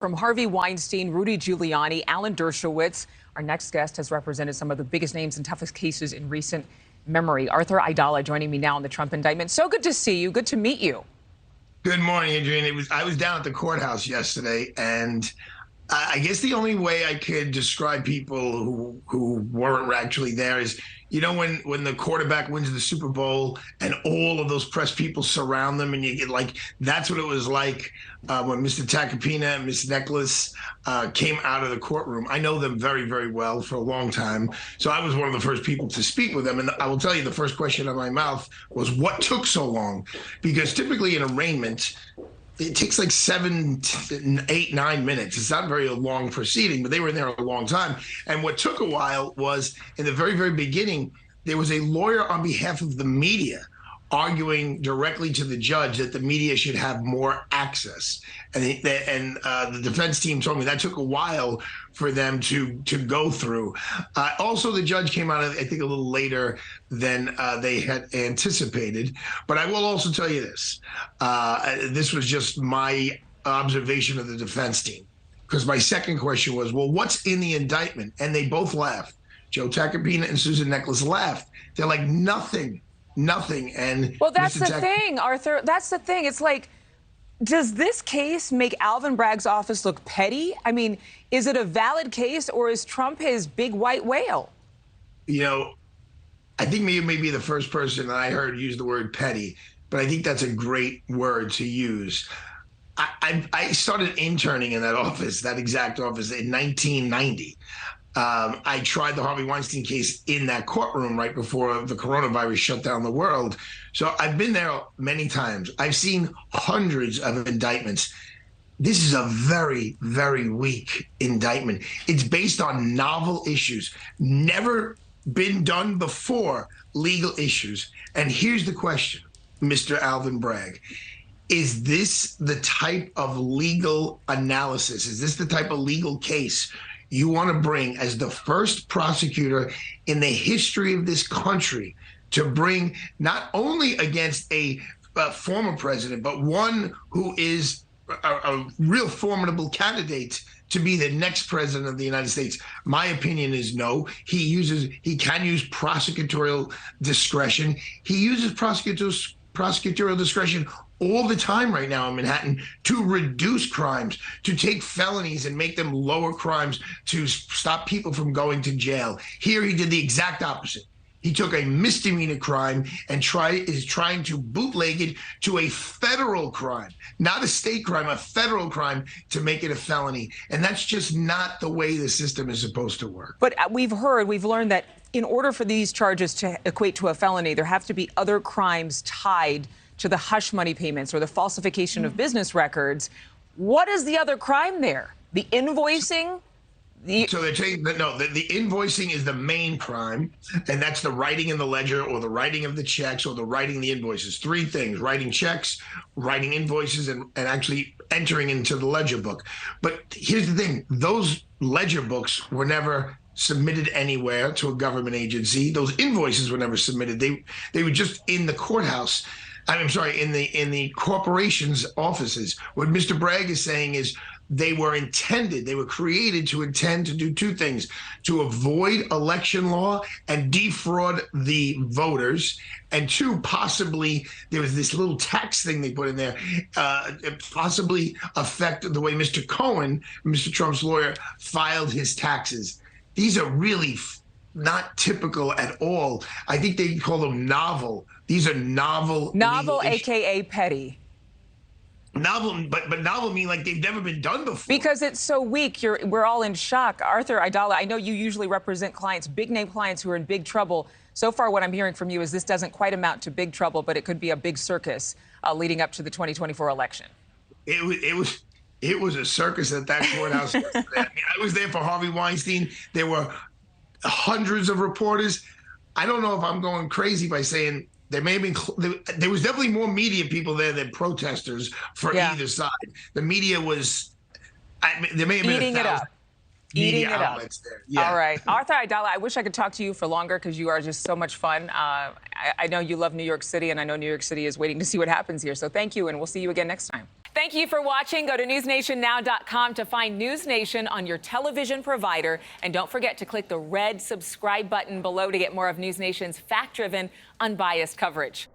From Harvey Weinstein, Rudy Giuliani, Alan Dershowitz, our next guest has represented some of the biggest names and toughest cases in recent memory. Arthur Aidala joining me now on the Trump indictment. So good to see you. Good to meet you. Good morning, Adrienne. I was down at the courthouse yesterday, and I guess the only way I could describe people who weren't actually there is, when the quarterback wins the Super Bowl and all of those press people surround them, and you get that's what it was like when Mr. Tacopina and Miss Necklace came out of the courtroom. I know them very, very well for a long time, so I was one of the first people to speak with them. And I will tell you, the first question out of my mouth was, "What took so long?" Because typically in arraignment, it takes like 7, 8, 9 minutes. It's not a very long proceeding, but they were in there a long time. And what took a while was, in the very, very beginning, there was a lawyer on behalf of the media arguing directly to the judge that the media should have more access. And the defense team told me that took a while for them to go through. Also, the judge came out, I think, a little later than they had anticipated. But I will also tell you this. This was just my observation of the defense team. Because my second question was, well, what's in the indictment? And they both laughed. Joe Tacopina and Susan Necklace laughed. They're like, nothing. And well, that's the thing, Arthur. That's the thing. It's like, does this case make Alvin Bragg's office look petty? I mean, is it a valid case, or is Trump his big white whale? I think you may be the first person that I heard use the word petty, but I think that's a great word to use. I started interning in that office, that exact office, in 1990. I tried the Harvey Weinstein case in that courtroom right before the coronavirus shut down the world. So I've been there many times. I've seen hundreds of indictments. This is a very, very weak indictment. It's based on novel issues, never been done before, legal issues. And here's the question, Mr. Alvin Bragg. Is this the type of legal analysis? Is this the type of legal case you want to bring as the first prosecutor in the history of this country to bring not only against a former president, but one who is a real formidable candidate to be the next president of the United States? My opinion is no. He can use prosecutorial discretion. He uses prosecutorial discretion all the time right now in Manhattan to reduce crimes, to take felonies and make them lower crimes, to stop people from going to jail. Here he did the exact opposite. He took a misdemeanor crime and is trying to bootleg it to a federal crime, not a state crime, a federal crime, to make it a felony. And that's just not the way the system is supposed to work. But we've learned that in order for these charges to equate to a felony, there have to be other crimes tied to the hush money payments or the falsification of business records. What is the other crime there? The invoicing? So they're saying that no, the invoicing is the main crime, and that's the writing in the ledger or the writing of the checks or the writing the invoices. 3 things: writing checks, writing invoices, and actually entering into the ledger book. But here's the thing: those ledger books were never submitted anywhere to a government agency. Those invoices were never submitted. They were just in the courthouse. I'm sorry, in the corporation's offices. What Mr. Bragg is saying is they were created to intend to do 2 things: to avoid election law and defraud the voters, and 2, possibly, there was this little tax thing they put in there, possibly affect the way Mr. Cohen, Mr. Trump's lawyer, filed his taxes. These are really not typical at all. I think they call them novel. These are novel. Novel, AKA petty. Novel, but novel mean like they've never been done before. Because it's so weak, we're all in shock. Arthur Aidala, I know you usually represent clients, big name clients who are in big trouble. So far, what I'm hearing from you is this doesn't quite amount to big trouble, but it could be a big circus leading up to the 2024 election. It was a circus at that courthouse yesterday. I mean, I was there for Harvey Weinstein. There were hundreds of reporters. I don't know if I'm going crazy by saying there was definitely more media people there than protesters for either side. The media was, there may have been eating 1,000 media outlets there. Yeah. All right. Arthur Aidala, I wish I could talk to you for longer because you are just so much fun. I know you love New York City, and I know New York City is waiting to see what happens here. So thank you, and we'll see you again next time. Thank you for watching. Go to newsnationnow.com to find News Nation on your television provider. And don't forget to click the red subscribe button below to get more of News Nation's fact-driven, unbiased coverage.